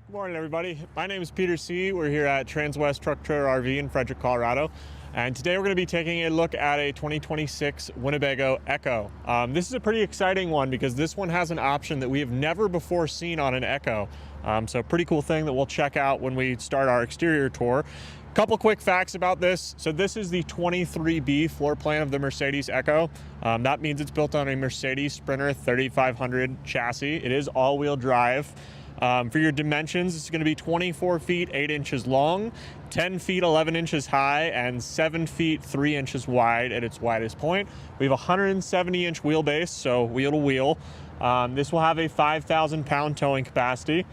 Good morning, everybody. My name is Peter C. We're here at Transwest Truck Trailer RV in Frederick, Colorado. And today we're going to be taking a look at a 2026 Winnebago EKKO. This is a pretty exciting one because this one has an option that we have never before seen on an EKKO. So pretty cool thing that we'll check out when we start our exterior tour. Couple quick facts about this. So this is the 23B floor plan of the Mercedes EKKO. That means it's built on a Mercedes Sprinter 3500 chassis. It is all-wheel drive. For your dimensions, it's going to be 24 feet 8 inches long, 10 feet 11 inches high, and 7 feet 3 inches wide at its widest point. We have a 170-inch wheelbase, so wheel to wheel. This will have a 5,000-pound towing capacity.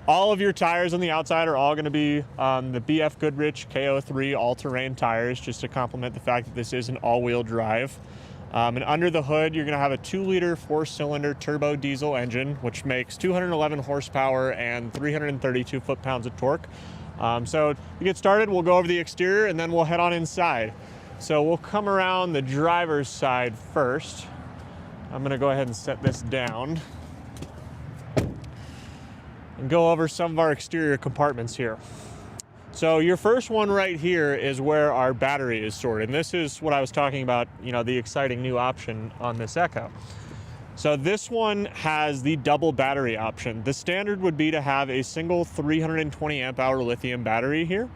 All of your tires on the outside are all going to be the BF Goodrich KO3 all-terrain tires, just to complement the fact that this is an all-wheel drive. And under the hood, you're going to have a 2-liter 4-cylinder turbo diesel engine, which makes 211 horsepower and 332 foot-pounds of torque. So to get started, we'll go over the exterior and then we'll head on inside. So we'll come around the driver's side first. I'm going to go ahead and set this down and go over some of our exterior compartments here. So your first one right here is where our battery is stored. And this is what I was talking about, the exciting new option on this EKKO. So this one has the double battery option. The standard would be to have a single 320 amp hour lithium battery here.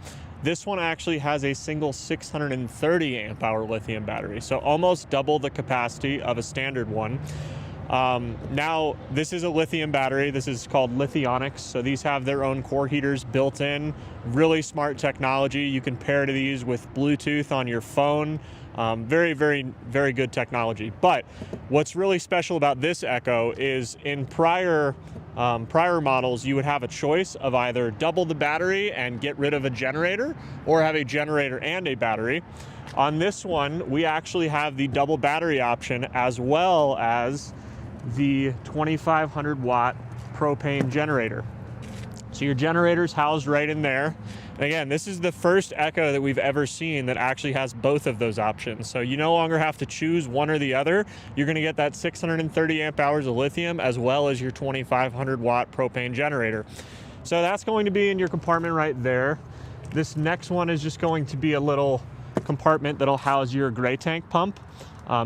This one actually has a single 630 amp hour lithium battery. So almost double the capacity of a standard one. Now, this is a lithium battery. This is called Lithionics. So these have their own core heaters built in. Really smart technology. You can pair to these with Bluetooth on your phone. Very, very, very good technology. But what's really special about this EKKO is in prior models, you would have a choice of either double the battery and get rid of a generator, or have a generator and a battery. On this one, we actually have the double battery option, as well as the 2,500 watt propane generator. So your generator's housed right in there. And again, this is the first EKKO that we've ever seen that actually has both of those options. So you no longer have to choose one or the other. You're going to get that 630 amp hours of lithium, as well as your 2,500 watt propane generator. So that's going to be in your compartment right there. This next one is just going to be a little compartment that'll house your gray tank pump.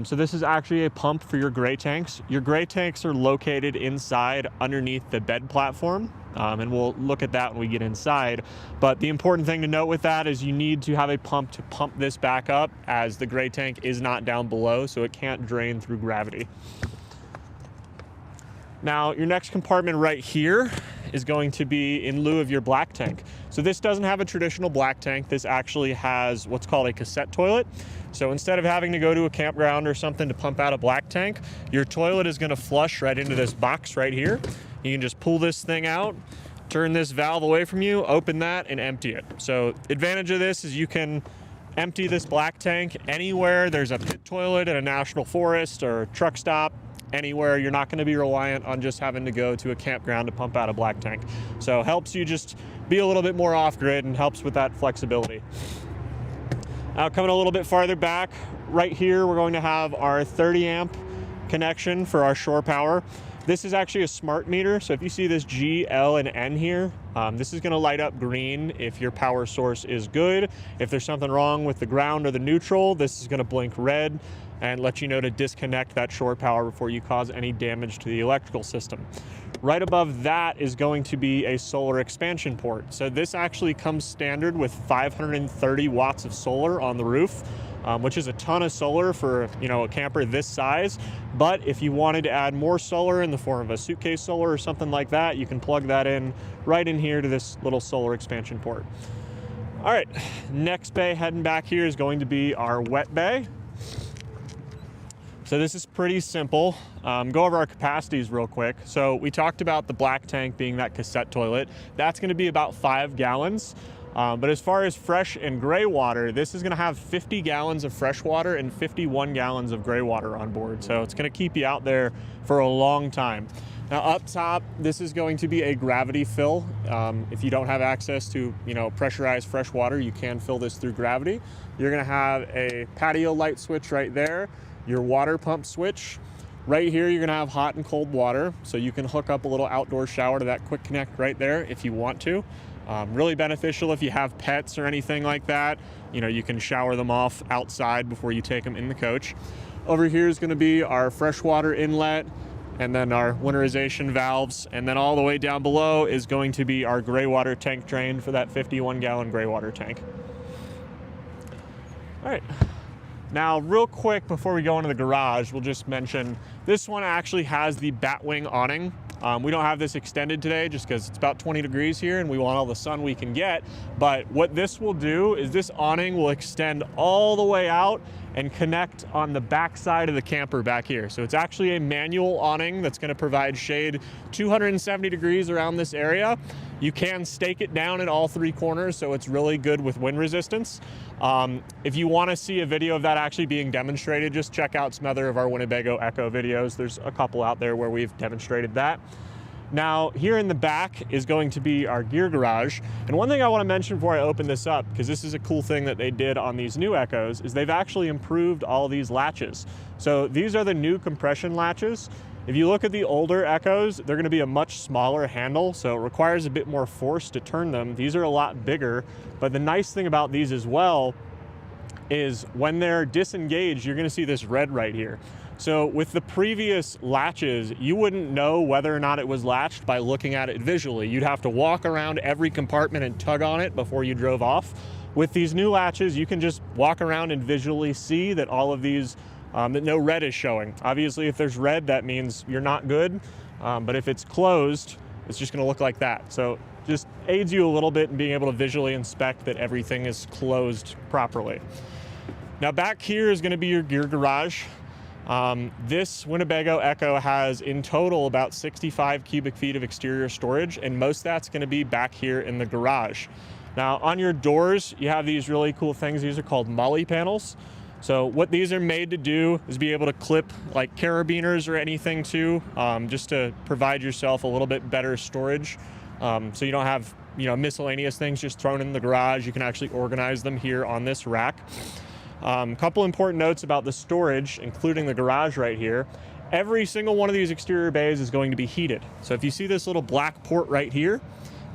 So this is actually a pump for your gray tanks. Your gray tanks are located inside underneath the bed platform, and we'll look at that when we get inside. But the important thing to note with that is you need to have a pump to pump this back up, as the gray tank is not down below, so it can't drain through gravity. Now, your next compartment right here is going to be in lieu of your black tank. So this doesn't have a traditional black tank. This actually has what's called a cassette toilet. So instead of having to go to a campground or something to pump out a black tank, your toilet is going to flush right into this box right here. You can just pull this thing out, turn this valve away from you, open that, and empty it. So advantage of this is you can empty this black tank anywhere there's a pit toilet at a national forest or a truck stop. Anywhere. You're not going to be reliant on just having to go to a campground to pump out a black tank. So helps you just be a little bit more off-grid and helps with that flexibility. Now, coming a little bit farther back, right here we're going to have our 30 amp connection for our shore power. This is actually a smart meter, so if you see this G, L, and N here, this is going to light up green if your power source is good. If there's something wrong with the ground or the neutral, this is going to blink red and let you know to disconnect that shore power before you cause any damage to the electrical system. Right above that is going to be a solar expansion port. So this actually comes standard with 530 watts of solar on the roof, which is a ton of solar for a camper this size. But if you wanted to add more solar in the form of a suitcase solar or something like that, you can plug that in right in here to this little solar expansion port. All right, next bay heading back here is going to be our wet bay. So this is pretty simple. Go over our capacities real quick. So we talked about the black tank being that cassette toilet. That's going to be about 5 gallons. But as far as fresh and gray water, this is going to have 50 gallons of fresh water and 51 gallons of gray water on board. So it's going to keep you out there for a long time. Now up top, this is going to be a gravity fill. If you don't have access to pressurized fresh water, you can fill this through gravity. You're going to have a patio light switch right there, your water pump switch, Right here, you're gonna have hot and cold water, so you can hook up a little outdoor shower to that quick connect right there if you want to. Really beneficial if you have pets or anything like that. You know, you can shower them off outside before you take them in the coach. Over here is gonna be our freshwater inlet, and then our winterization valves, and then all the way down below is going to be our gray water tank drain for that 51-gallon gray water tank. All right. Now, real quick before we go into the garage, we'll just mention this one actually has the batwing awning. We don't have this extended today just because it's about 20 degrees here and we want all the sun we can get. But what this will do is this awning will extend all the way out and connect on the back side of the camper back here. So it's actually a manual awning that's going to provide shade 270 degrees around this area. You can stake it down in all three corners, so it's really good with wind resistance. If you want to see a video of that actually being demonstrated, just check out some other of our Winnebago EKKO videos. There's a couple out there where we've demonstrated that. Now, here in the back is going to be our gear garage. And one thing I want to mention before I open this up, because this is a cool thing that they did on these new EKKOs, is they've actually improved all these latches. So these are the new compression latches. If you look at the older EKKOs, they're going to be a much smaller handle, so it requires a bit more force to turn them. These are a lot bigger, but the nice thing about these as well is when they're disengaged, you're going to see this red right here. So with the previous latches, you wouldn't know whether or not it was latched by looking at it visually. You'd have to walk around every compartment and tug on it before you drove off. With these new latches, you can just walk around and visually see that all of these that no red is showing. Obviously, if there's red, that means you're not good. But if it's closed, it's just gonna look like that. So just aids you a little bit in being able to visually inspect that everything is closed properly. Now back here is gonna be your gear garage. This Winnebago EKKO has in total about 65 cubic feet of exterior storage, and most of that's gonna be back here in the garage. Now on your doors, you have these really cool things. These are called molly panels. So what these are made to do is be able to clip like carabiners or anything to, just to provide yourself a little bit better storage. So you don't have, miscellaneous things just thrown in the garage. You can actually organize them here on this rack. Couple important notes about the storage, including the garage right here. Every single one of these exterior bays is going to be heated. So if you see this little black port right here,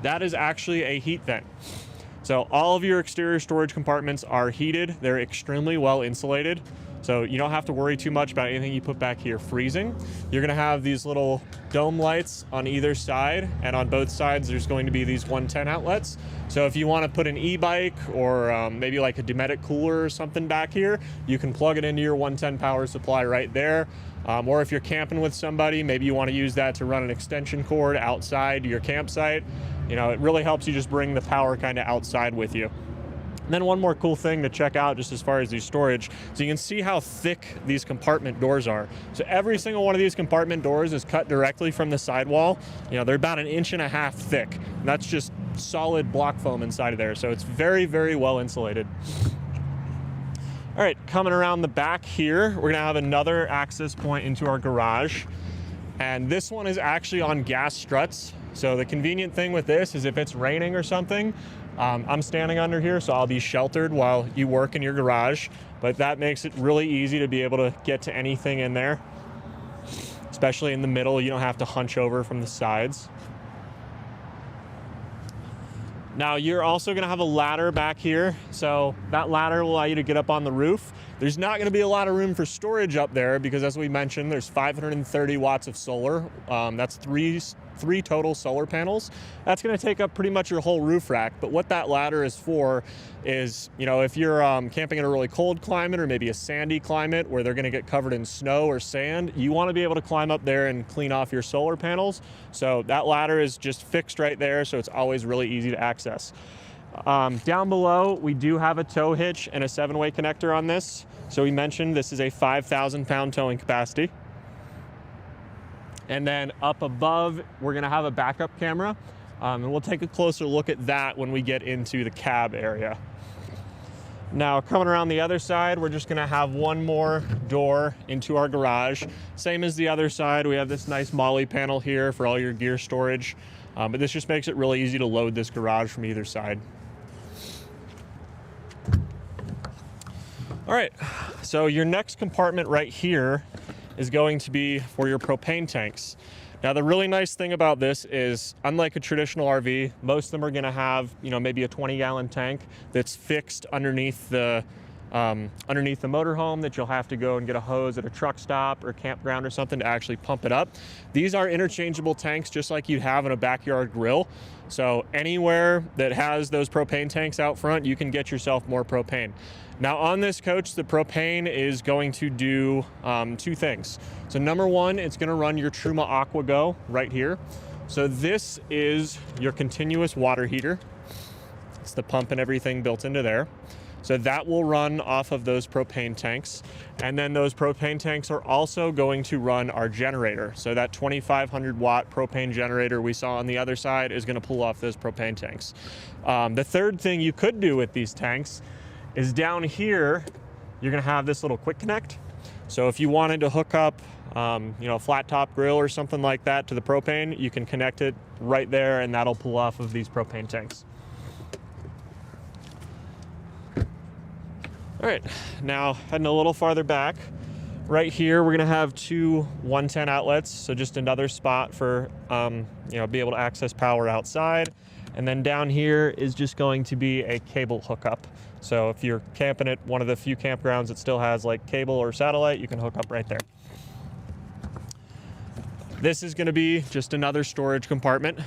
that is actually a heat vent. So all of your exterior storage compartments are heated. They're extremely well insulated. So you don't have to worry too much about anything you put back here freezing. You're gonna have these little dome lights on either side, and on both sides there's going to be these 110 outlets. So if you wanna put an e-bike or maybe like a Dometic cooler or something back here, you can plug it into your 110 power supply right there. Or if you're camping with somebody, maybe you wanna use that to run an extension cord outside your campsite. It really helps you just bring the power kind of outside with you. And then one more cool thing to check out just as far as these storage, so you can see how thick these compartment doors are. So every single one of these compartment doors is cut directly from the sidewall. They're about 1.5 inches thick. And that's just solid block foam inside of there. So it's very, very well insulated. All right, coming around the back here, we're gonna have another access point into our garage. And this one is actually on gas struts. So the convenient thing with this is if it's raining or something, I'm standing under here, so I'll be sheltered while you work in your garage, but that makes it really easy to be able to get to anything in there. Especially in the middle, you don't have to hunch over from the sides. Now you're also gonna have a ladder back here, so that ladder will allow you to get up on the roof. There's not gonna be a lot of room for storage up there because, as we mentioned, there's 530 watts of solar. That's three total solar panels. That's gonna take up pretty much your whole roof rack. But what that ladder is for is, if you're camping in a really cold climate or maybe a sandy climate where they're gonna get covered in snow or sand, you wanna be able to climb up there and clean off your solar panels. So that ladder is just fixed right there, so it's always really easy to access. Down below, we do have a tow hitch and a 7-way connector on this. So we mentioned this is a 5,000 pound towing capacity. And then up above, we're gonna have a backup camera. And we'll take a closer look at that when we get into the cab area. Now, coming around the other side, we're just gonna have one more door into our garage. Same as the other side, we have this nice molly panel here for all your gear storage. But this just makes it really easy to load this garage from either side. All right, so your next compartment right here is going to be for your propane tanks. Now, the really nice thing about this is, unlike a traditional RV, most of them are going to have, maybe a 20-gallon tank that's fixed underneath the motorhome that you'll have to go and get a hose at a truck stop or campground or something to actually pump it up. These are interchangeable tanks, just like you'd have in a backyard grill. So anywhere that has those propane tanks out front, you can get yourself more propane. Now on this coach, the propane is going to do two things. So number one, it's going to run your Truma Aqua Go right here. So this is your continuous water heater. It's the pump and everything built into there. So that will run off of those propane tanks. And then those propane tanks are also going to run our generator. So that 2,500 watt propane generator we saw on the other side is going to pull off those propane tanks. The third thing you could do with these tanks is down here, you're going to have this little quick connect. So if you wanted to hook up, a flat top grill or something like that to the propane, you can connect it right there and that'll pull off of these propane tanks. All right, now heading a little farther back, right here we're gonna have two 110 outlets, so just another spot for be able to access power outside. And then down here is just going to be a cable hookup. So if you're camping at one of the few campgrounds that still has like cable or satellite, you can hook up right there. This is gonna be just another storage compartment.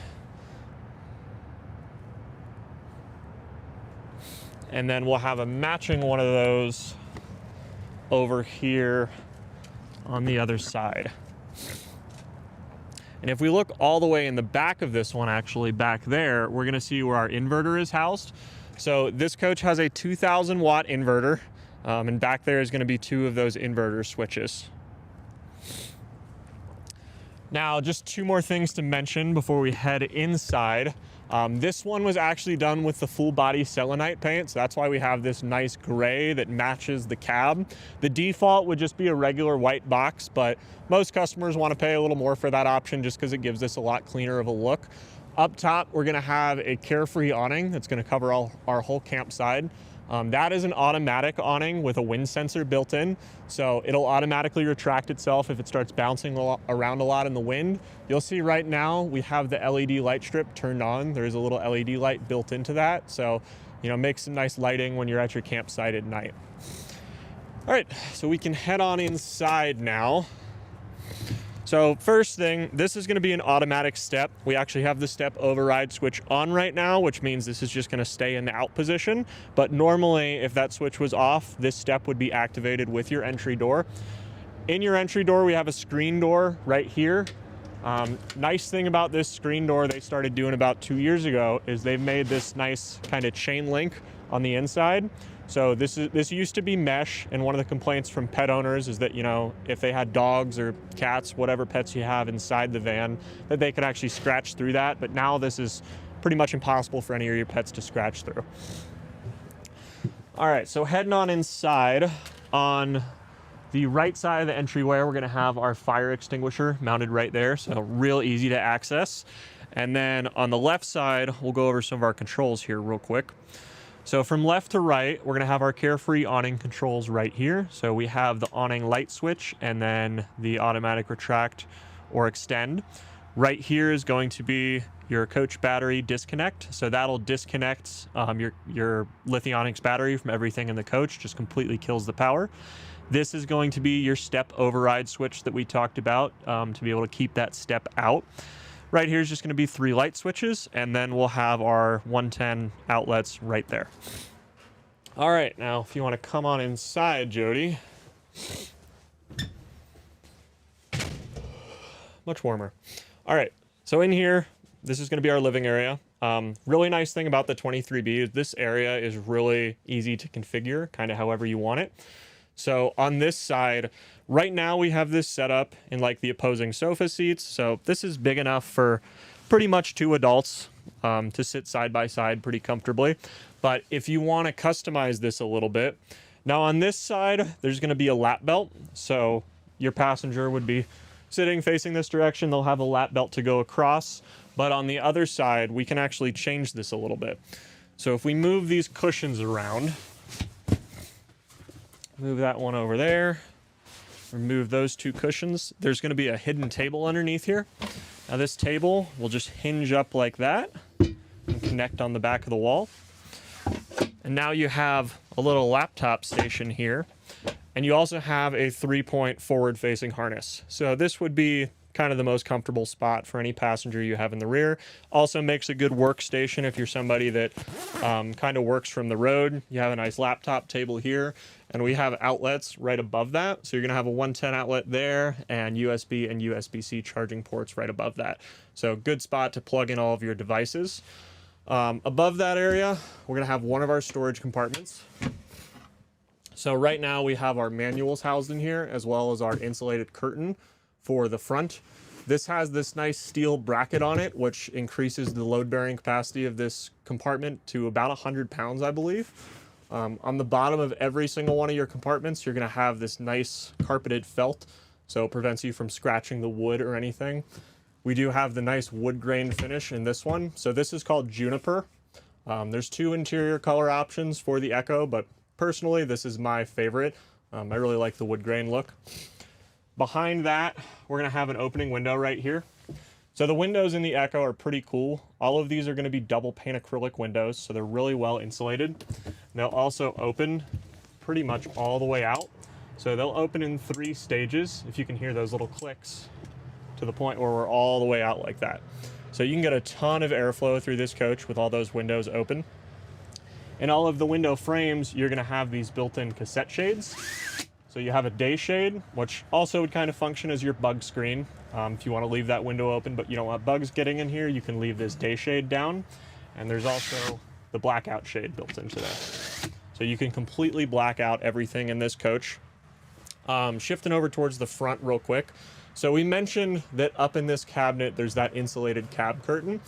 And then we'll have a matching one of those over here on the other side. And if we look all the way in the back of this one, actually back there, we're gonna see where our inverter is housed. So this coach has a 2,000 watt inverter, and back there is gonna be two of those inverter switches. Now, just two more things to mention before we head inside. This one was actually done with the full body selenite paint, so that's why we have this nice gray that matches the cab. The default would just be a regular white box, but most customers want to pay a little more for that option just because it gives us a lot cleaner of a look. Up top, we're going to have a Carefree awning that's going to cover our whole campsite. That is an automatic awning with a wind sensor built in, so it'll automatically retract itself if it starts bouncing around a lot in the wind. You'll see right now we have the LED light strip turned on. There's a little LED light built into that, so make some nice lighting when you're at your campsite at night. All right, so we can head on inside now. So first thing, this is going to be an automatic step. We actually have the step override switch on right now, which means this is just going to stay in the out position. But normally, if that switch was off, this step would be activated with your entry door. In your entry door, we have a screen door right here. Nice thing about this screen door they started doing about 2 years ago is they've made this nice kind of chain link on the inside. So this used to be mesh, and one of the complaints from pet owners is that, if they had dogs or cats, whatever pets you have inside the van, that they could actually scratch through that. But now this is pretty much impossible for any of your pets to scratch through. All right, so heading on inside, on the right side of the entryway, we're gonna have our fire extinguisher mounted right there, so real easy to access. And then on the left side, we'll go over some of our controls here real quick. So from left to right, we're gonna have our Carefree awning controls right here. So we have the awning light switch and then the automatic retract or extend. Right here is going to be your coach battery disconnect. So that'll disconnect your Lithionics battery from everything in the coach, just completely kills the power. This is going to be your step override switch that we talked about to be able to keep that step out. Right here is just going to be 3 light switches, and then we'll have our 110 outlets right there. All right, now if you want to come on inside, Jody. Much warmer. All right, so in here, this is going to be our living area. Really nice thing about the 23B is this area is really easy to configure, kind of however you want it. So on this side, right now we have this set up in like the opposing sofa seats. So this is big enough for pretty much 2 adults to sit side by side pretty comfortably. But if you want to customize this a little bit, now on this side, there's going to be a lap belt. So your passenger would be sitting facing this direction. They'll have a lap belt to go across. But on the other side, we can actually change this a little bit. So if we move these cushions around, move that one over there, remove those two cushions. There's going to be a hidden table underneath here. Now this table will just hinge up like that and connect on the back of the wall. And now you have a little laptop station here. And you also have a 3-point forward-facing harness. So this would be kind of the most comfortable spot for any passenger you have in the rear. Also makes a good workstation if you're somebody that kind of works from the road. You have a nice laptop table here, and we have outlets right above that. So you're gonna have a 110 outlet there and USB and USB-C charging ports right above that. So good spot to plug in all of your devices. Above that area, we're gonna have one of our storage compartments. So right now we have our manuals housed in here, as well as our insulated curtain for the front. This has this nice steel bracket on it, which increases the load-bearing capacity of this compartment to about 100 pounds, I believe. On the bottom of every single one of your compartments, you're gonna have this nice carpeted felt, so it prevents you from scratching the wood or anything. We do have the nice wood grain finish in this one. So this is called Juniper. There's two interior color options for the EKKO, but personally, this is my favorite. I really like the wood grain look. Behind that, we're gonna have an opening window right here. So the windows in the EKKO are pretty cool. All of these are gonna be double pane acrylic windows, so they're really well insulated. They'll also open pretty much all the way out. So they'll open in 3 stages, if you can hear those little clicks, to the point where we're all the way out like that. So you can get a ton of airflow through this coach with all those windows open. In all of the window frames, you're gonna have these built-in cassette shades. So you have a day shade, which also would kind of function as your bug screen. If you wanna leave that window open, but you don't want bugs getting in here, you can leave this day shade down. And there's also the blackout shade built into that. So you can completely black out everything in this coach. Shifting over towards the front real quick. So we mentioned that up in this cabinet, there's that insulated cab curtain.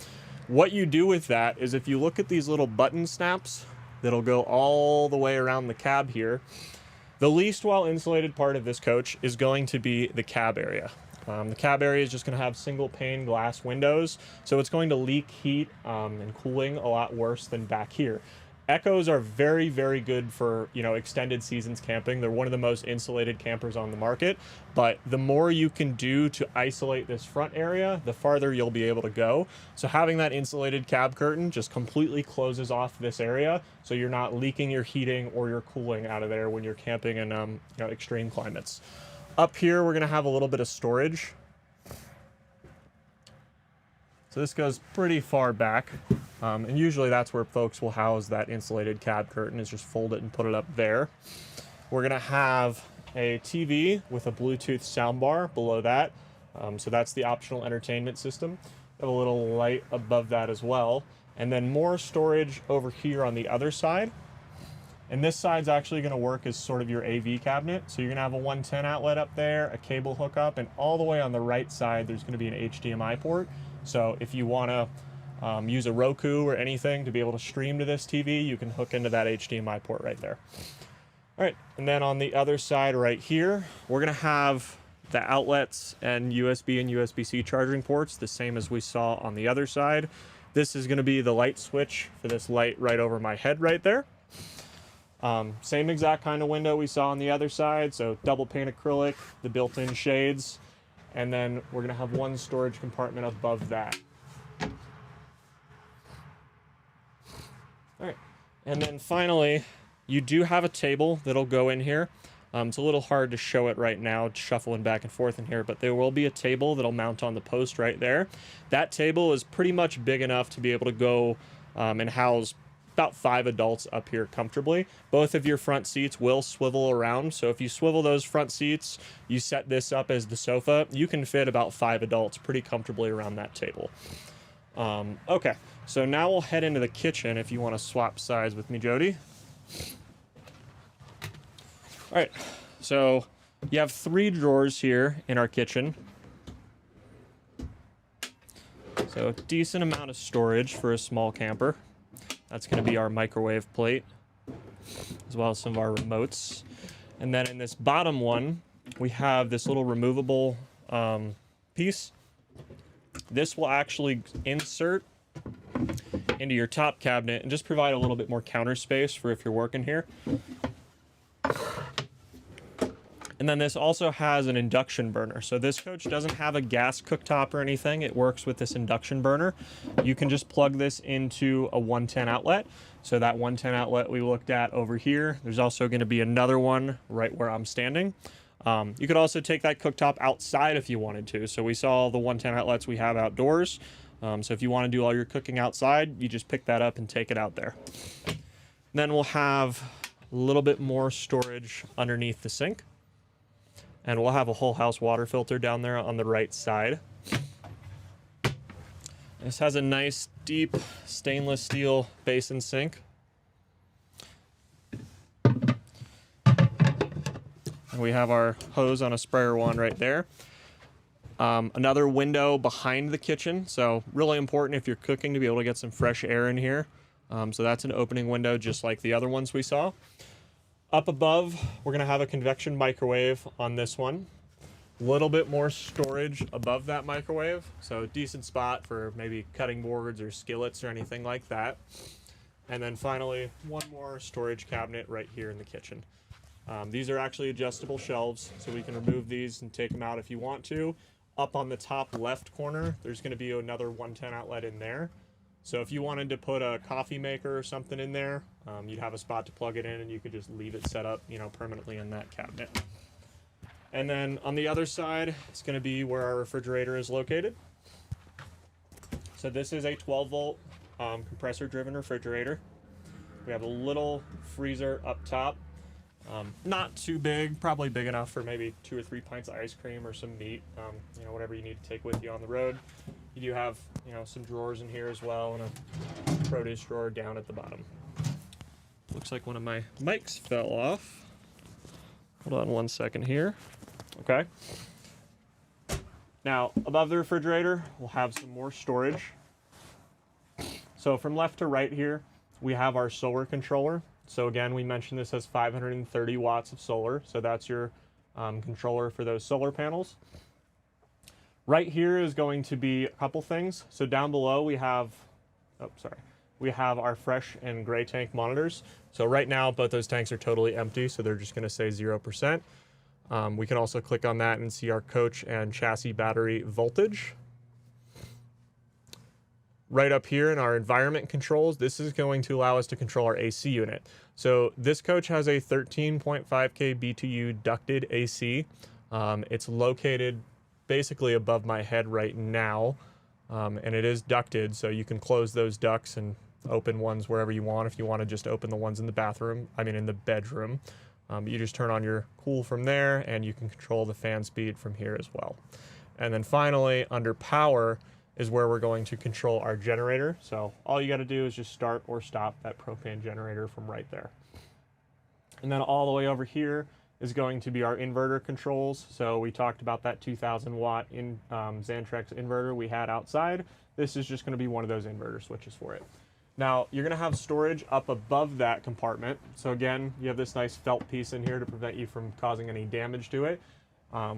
What you do with that is if you look at these little button snaps that'll go all the way around the cab here, the least well insulated part of this coach is going to be the cab area. The cab area is just going to have single pane glass windows, so it's going to leak heat and cooling a lot worse than back here. EKKOs are very, very good for, extended seasons camping. They're one of the most insulated campers on the market, but the more you can do to isolate this front area, the farther you'll be able to go. So having that insulated cab curtain just completely closes off this area, so you're not leaking your heating or your cooling out of there when you're camping in extreme climates. Up here, we're gonna have a little bit of storage. So this goes pretty far back, and usually that's where folks will house that insulated cab curtain, is just fold it and put it up there. We're gonna have a TV with a Bluetooth soundbar below that, so that's the optional entertainment system. We have a little light above that as well, and then more storage over here on the other side. And this side's actually gonna work as sort of your AV cabinet. So you're gonna have a 110 outlet up there, a cable hookup, and all the way on the right side, there's gonna be an HDMI port. So if you wanna use a Roku or anything to be able to stream to this TV, you can hook into that HDMI port right there. All right, and then on the other side right here, we're gonna have the outlets and USB and USB-C charging ports, the same as we saw on the other side. This is gonna be the light switch for this light right over my head right there. Same exact kind of window we saw on the other side, so double pane acrylic, the built-in shades, and then we're gonna have one storage compartment above that. All right, and then finally, you do have a table that'll go in here. It's a little hard to show it right now, shuffling back and forth in here, but there will be a table that'll mount on the post right there. That table is pretty much big enough to be able to go and house about 5 adults up here comfortably. Both of your front seats will swivel around, so if you swivel those front seats, you set this up as the sofa, you can fit about 5 adults pretty comfortably around that table. Okay, so now we'll head into the kitchen if you want to swap sides with me, Jody. All right, so you have 3 drawers here in our kitchen. So a decent amount of storage for a small camper. That's going to be our microwave plate, as well as some of our remotes. And then in this bottom one, we have this little removable piece. This will actually insert into your top cabinet and just provide a little bit more counter space for if you're working here. And then this also has an induction burner. So this coach doesn't have a gas cooktop or anything. It works with this induction burner. You can just plug this into a 110 outlet. So that 110 outlet we looked at over here, there's also going to be another one right where I'm standing. You could also take that cooktop outside if you wanted to. So we saw the 110 outlets we have outdoors. So if you want to do all your cooking outside, you just pick that up and take it out there. Then we'll have a little bit more storage underneath the sink. And we'll have a whole house water filter down there on the right side. This has a nice deep stainless steel basin sink. And we have our hose on a sprayer wand right there. Another window behind the kitchen. So really important if you're cooking to be able to get some fresh air in here. So that's an opening window just like the other ones we saw. Up above, we're going to have a convection microwave on this one. A little bit more storage above that microwave. So decent spot for maybe cutting boards or skillets or anything like that. And then finally, one more storage cabinet right here in the kitchen. These are actually adjustable shelves, so we can remove these and take them out if you want to. Up on the top left corner, there's going to be another 110 outlet in there. So if you wanted to put a coffee maker or something in there, you'd have a spot to plug it in and you could just leave it set up, permanently in that cabinet. And then on the other side, it's going to be where our refrigerator is located. So this is a 12-volt compressor-driven refrigerator. We have a little freezer up top. Not too big, probably big enough for maybe 2 or 3 pints of ice cream or some meat, whatever you need to take with you on the road. You do have, some drawers in here as well, and a produce drawer down at the bottom. Looks like one of my mics fell off. Hold on one second here. Okay. Now, above the refrigerator, we'll have some more storage. So from left to right here, we have our solar controller. So again, we mentioned this has 530 watts of solar. So that's your controller for those solar panels. Right here is going to be a couple things. So down below we have, we have our fresh and gray tank monitors. So right now, both those tanks are totally empty. So they're just gonna say 0%. We can also click on that and see our coach and chassis battery voltage. Right up here in our environment controls, this is going to allow us to control our AC unit. So this coach has a 13.5K BTU ducted AC. It's located basically above my head right now, and it is ducted, so you can close those ducts and open ones wherever you want. If you want to just open the ones in the in the bedroom, you just turn on your cool from there, and you can control the fan speed from here as well. And then finally, under power is where we're going to control our generator. So all you got to do is just start or stop that propane generator from right there. And then all the way over here is going to be our inverter controls. So we talked about that 2000 watt Xantrex inverter we had outside. This is just going to be one of those inverter switches for it. Now you're going to have storage up above that compartment. So again, you have this nice felt piece in here to prevent you from causing any damage to it.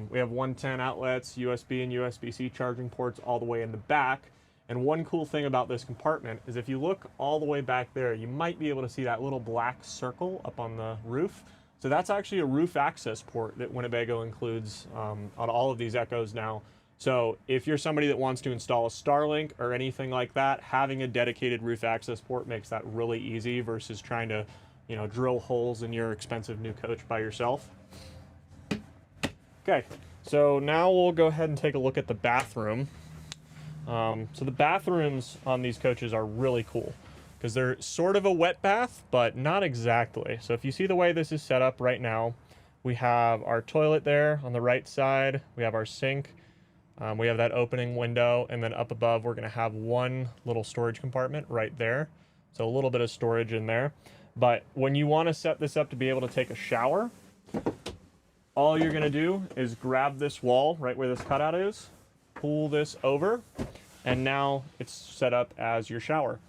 We have 110 outlets, USB and USB-C charging ports all the way in the back. And one cool thing about this compartment is if you look all the way back there, you might be able to see that little black circle up on the roof. So that's actually a roof access port that Winnebago includes on all of these EKKOs now. So if you're somebody that wants to install a Starlink or anything like that, having a dedicated roof access port makes that really easy versus trying to, drill holes in your expensive new coach by yourself. Okay, so now we'll go ahead and take a look at the bathroom. So the bathrooms on these coaches are really cool because they're sort of a wet bath, but not exactly. So if you see the way this is set up right now, we have our toilet there on the right side. We have our sink. We have that opening window, and then up above, we're gonna have one little storage compartment right there. So a little bit of storage in there. But when you wanna set this up to be able to take a shower, all you're gonna do is grab this wall right where this cutout is, pull this over, and now it's set up as your shower.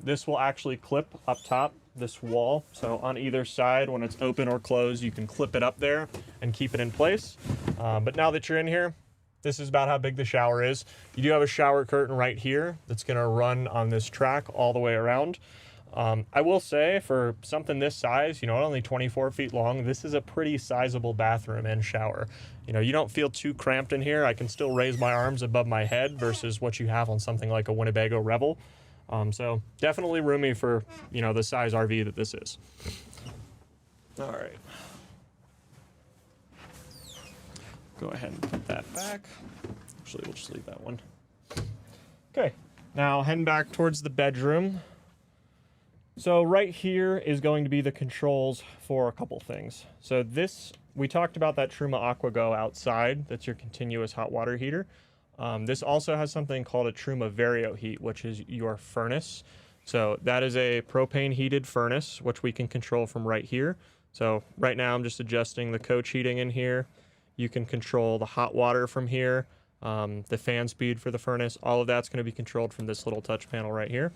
This will actually clip up top, this wall. So on either side, when it's open or closed, you can clip it up there and keep it in place. But now that you're in here, this is about how big the shower is. You do have a shower curtain right here that's gonna run on this track all the way around. I will say for something this size, you know, only 24 feet long, this is a pretty sizable bathroom and shower. You know, you don't feel too cramped in here. I can still raise my arms above my head versus what you have on something like a Winnebago Revel. So definitely roomy for, you know, the size RV that this is. All right. Go ahead and put that back. Actually, we'll just leave that one. Okay, now heading back towards the bedroom. So right here is going to be the controls for a couple things. So this, we talked about that Truma AquaGo outside. That's your continuous hot water heater. This also has something called a Truma Vario Heat, which is your furnace. So that is a propane heated furnace, which we can control from right here. So right now I'm just adjusting the coach heating in here. You can control the hot water from here, the fan speed for the furnace. All of that's going to be controlled from this little touch panel right here.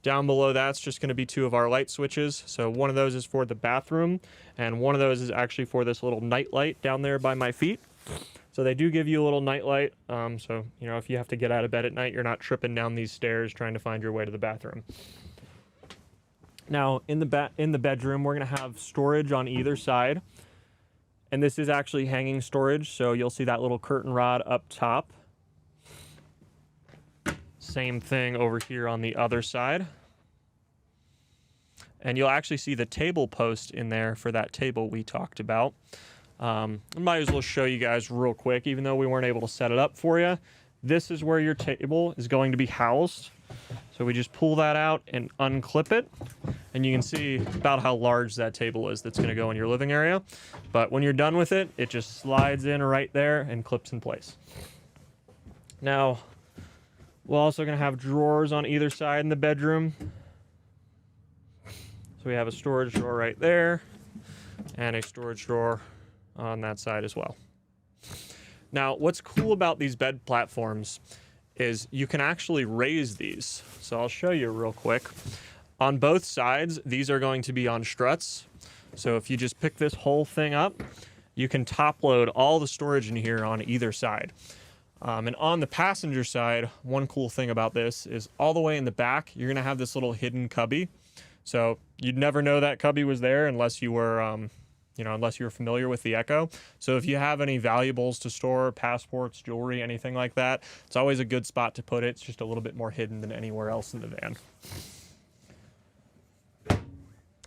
Down below that's just going to be 2 of our light switches. So one of those is for the bathroom, and one of those is actually for this little night light down there by my feet. So they do give you a little night light. So, you know, if you have to get out of bed at night, you're not tripping down these stairs trying to find your way to the bathroom. Now, in the bedroom, we're going to have storage on either side. And this is actually hanging storage, so you'll see that little curtain rod up top. Same thing over here on the other side. And you'll actually see the table post in there for that table we talked about. I might as well show you guys real quick, even though we weren't able to set it up for you. This is where your table is going to be housed. So we just pull that out and unclip it. And you can see about how large that table is that's going to go in your living area. But when you're done with it, it just slides in right there and clips in place. Now, we're also going to have drawers on either side in the bedroom. So we have a storage drawer right there and a storage drawer on that side as well. Now, what's cool about these bed platforms is you can actually raise these. So I'll show you real quick. On both sides, these are going to be on struts. So if you just pick this whole thing up, you can top load all the storage in here on either side. And on the passenger side, one cool thing about this is all the way in the back, you're gonna have this little hidden cubby. So you'd never know that cubby was there unless you were, unless you were familiar with the EKKO. So if you have any valuables to store, passports, jewelry, anything like that, it's always a good spot to put it. It's just a little bit more hidden than anywhere else in the van.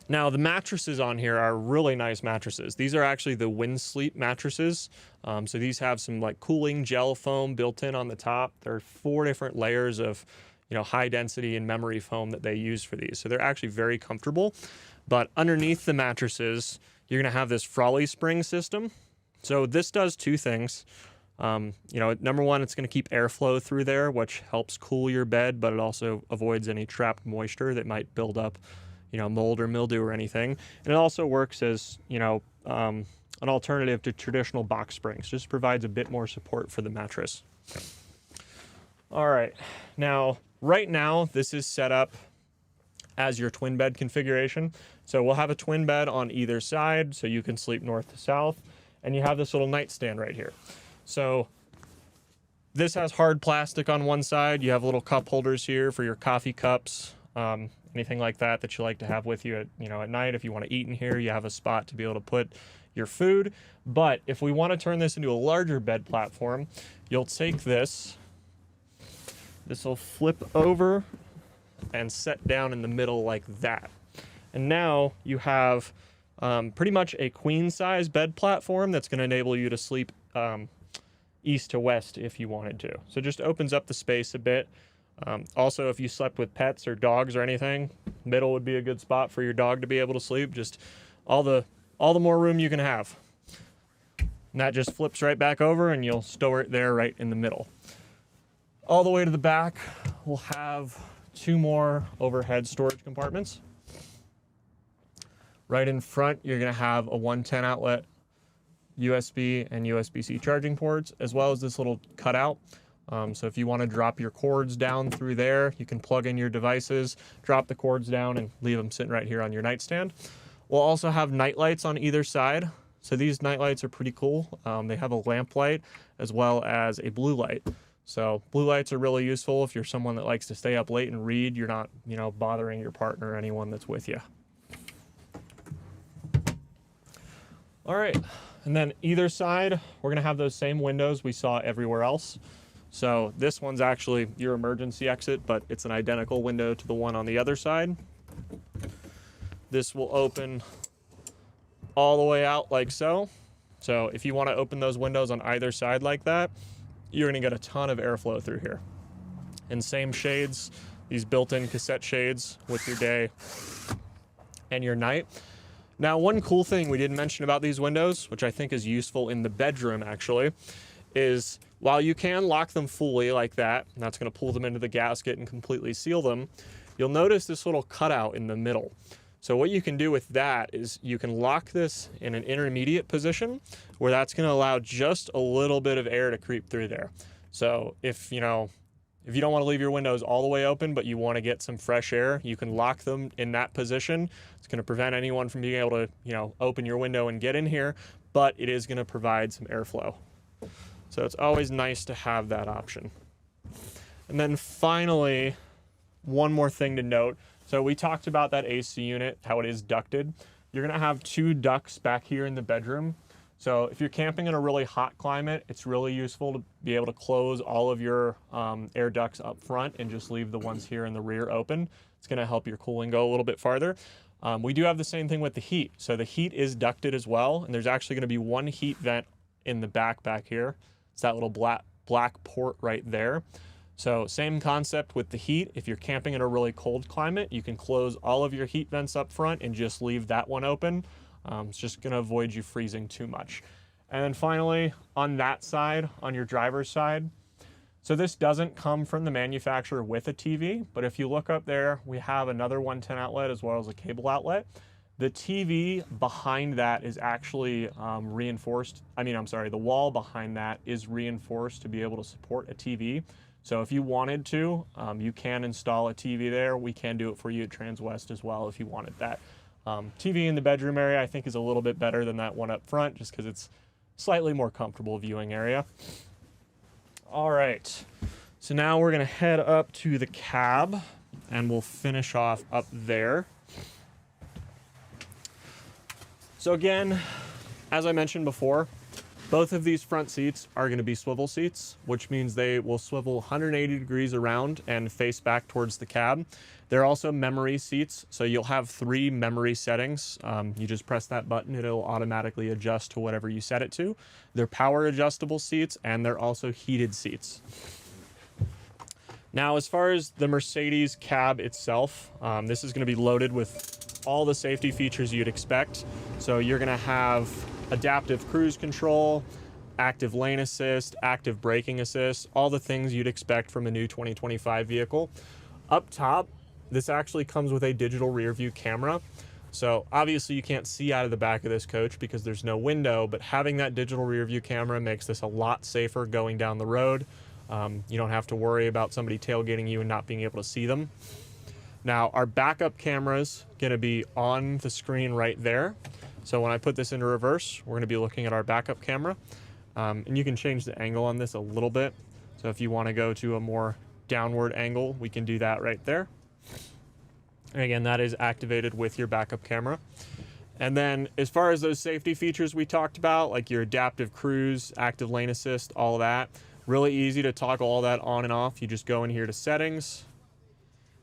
Now, the mattresses on here are really nice mattresses. These are actually the WindSleep mattresses. So these have some like cooling gel foam built in on the top. There are 4 different layers of, high density and memory foam that they use for these. So they're actually very comfortable. But underneath the mattresses, you're gonna have this Frawley spring system. So this does 2 things. Number one, it's gonna keep airflow through there, which helps cool your bed, but it also avoids any trapped moisture that might build up, mold or mildew or anything. And it also works as, an alternative to traditional box springs. Just provides a bit more support for the mattress. All right, now, right now, this is set up as your twin bed configuration. So we'll have a twin bed on either side, so you can sleep north to south, and you have this little nightstand right here. So this has hard plastic on one side. You have little cup holders here for your coffee cups, anything like that that you like to have with you at night. If you want to eat in here, you have a spot to be able to put your food. But if we want to turn this into a larger bed platform, you'll take this will flip over and set down in the middle like that. And now you have pretty much a queen size bed platform that's going to enable you to sleep east to west if you wanted to. So it just opens up the space a bit. Also, if you slept with pets or dogs or anything, middle would be a good spot for your dog to be able to sleep. Just all the more room you can have. And that just flips right back over and you'll store it there right in the middle. All the way to the back, we'll have 2 more overhead storage compartments. Right in front, you're gonna have a 110 outlet, USB and USB-C charging ports, as well as this little cutout. So if you want to drop your cords down through there, you can plug in your devices, drop the cords down, and leave them sitting right here on your nightstand. We'll also have night lights on either side. So these night lights are pretty cool. They have a lamp light as well as a blue light. So blue lights are really useful if you're someone that likes to stay up late and read. You're not, you know, bothering your partner or anyone that's with you. All right, and then either side, we're gonna have those same windows we saw everywhere else. So this one's actually your emergency exit, but it's an identical window to the one on the other side. This will open all the way out like so. So if you want to open those windows on either side like that, you're going to get a ton of airflow through here. And same shades, these built-in cassette shades with your day and your night. Now, one cool thing we didn't mention about these windows, which I think is useful in the bedroom actually, is while you can lock them fully like that, and that's going to pull them into the gasket and completely seal them, you'll notice this little cutout in the middle. So what you can do with that is you can lock this in an intermediate position where that's going to allow just a little bit of air to creep through there. So if you don't want to leave your windows all the way open, but you want to get some fresh air, you can lock them in that position. It's going to prevent anyone from being able to, open your window and get in here, but it is going to provide some airflow. So it's always nice to have that option. And then finally, one more thing to note. So we talked about that AC unit, how it is ducted. You're gonna have 2 ducts back here in the bedroom. So if you're camping in a really hot climate, it's really useful to be able to close all of your air ducts up front and just leave the ones here in the rear open. It's gonna help your cooling go a little bit farther. We do have the same thing with the heat. So the heat is ducted as well, and there's actually gonna be one heat vent in the back here. It's that little black port right there. So same concept with the heat. If you're camping in a really cold climate, you can close all of your heat vents up front and just leave that one open. It's just gonna avoid you freezing too much. And then finally, on that side, on your driver's side, so this doesn't come from the manufacturer with a TV, but if you look up there, we have another 110 outlet as well as a cable outlet. The TV behind that is actually reinforced. The wall behind that is reinforced to be able to support a TV. So if you wanted to, you can install a TV there. We can do it for you at Transwest as well if you wanted that. TV in the bedroom area I think is a little bit better than that one up front just because it's slightly more comfortable viewing area. All right, so now we're gonna head up to the cab and we'll finish off up there. So again, as I mentioned before, both of these front seats are going to be swivel seats, which means they will swivel 180 degrees around and face back towards the cab. They're also memory seats, so you'll have 3 memory settings. You just press that button, it'll automatically adjust to whatever you set it to. They're power adjustable seats, and they're also heated seats. Now, as far as the Mercedes cab itself, this is going to be loaded with all the safety features you'd expect. So you're going to have adaptive cruise control, active lane assist, active braking assist, all the things you'd expect from a new 2025 vehicle. Up top, this actually comes with a digital rear view camera. So obviously you can't see out of the back of this coach because there's no window, but having that digital rear view camera makes this a lot safer going down the road. You don't have to worry about somebody tailgating you and not being able to see them. Now, our backup camera's gonna be on the screen right there. So when I put this into reverse, we're gonna be looking at our backup camera. And you can change the angle on this a little bit. So if you wanna go to a more downward angle, we can do that right there. And again, that is activated with your backup camera. And then as far as those safety features we talked about, like your adaptive cruise, active lane assist, all that, really easy to toggle all that on and off. You just go in here to settings.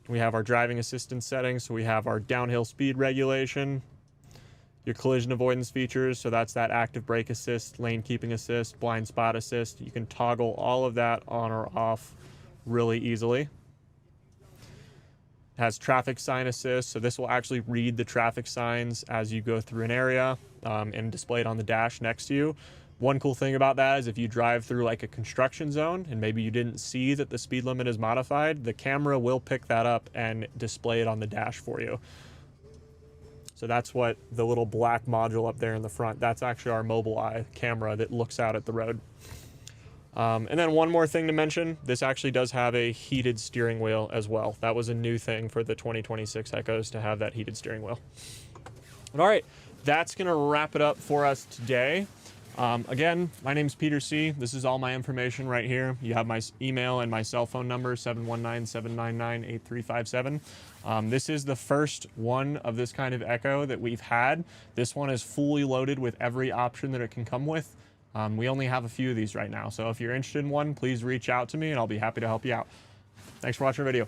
We have our driving assistance settings. So we have our downhill speed regulation, your collision avoidance features. So that's that active brake assist, lane keeping assist, blind spot assist. You can toggle all of that on or off really easily. It has traffic sign assist. So this will actually read the traffic signs as you go through an area and display it on the dash next to you. One cool thing about that is if you drive through like a construction zone and maybe you didn't see that the speed limit is modified, the camera will pick that up and display it on the dash for you. So that's what the little black module up there in the front, that's actually our Mobileye camera that looks out at the road. And then one more thing to mention, this actually does have a heated steering wheel as well. That was a new thing for the 2026 EKKOs to have that heated steering wheel. All right, that's gonna wrap it up for us today. Again, my name's Peter C. This is all my information right here. You have my email and my cell phone number, 719-799-8357. This is the first one of this kind of EKKO that we've had. This one is fully loaded with every option that it can come with. We only have a few of these right now, so if you're interested in one, please reach out to me and I'll be happy to help you out. Thanks for watching our video.